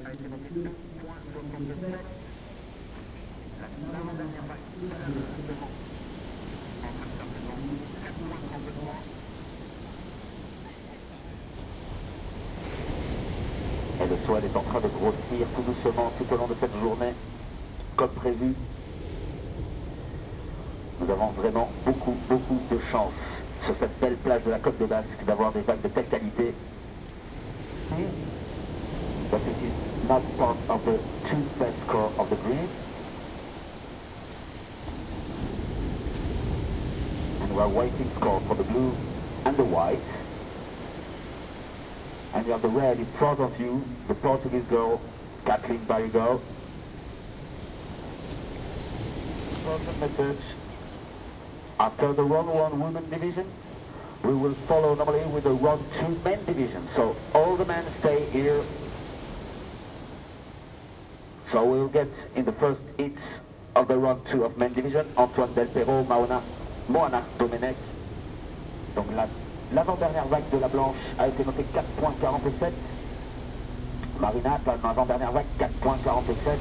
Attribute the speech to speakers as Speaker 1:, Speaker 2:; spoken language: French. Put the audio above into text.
Speaker 1: a été noté 4,77. L'avant-dernière vague de la supplément en train de faire présent 4,33.
Speaker 2: Et le sol est en train de grossir tout doucement tout au long de cette journée, comme prévu. Nous avons vraiment beaucoup de chance sur cette belle plage de la Côte des Basques d'avoir des vagues de telle qualité. But it is not part of the two best score of the grid. And we are waiting score for the blue and the white. And you have the red in front of you, the Portuguese girl, Kathleen Barrigo. Important message. After the round 1 women division, we will follow normally with the round 2 men division. So all the men stay here. So we'll get in the first hits of the round 2 of men division, Antoine Del Perro, Moana Domenech. Donc l'avant-dernière vague de la blanche a été notée 4,47. Marina, dans l'avant-dernière vague, 4,47.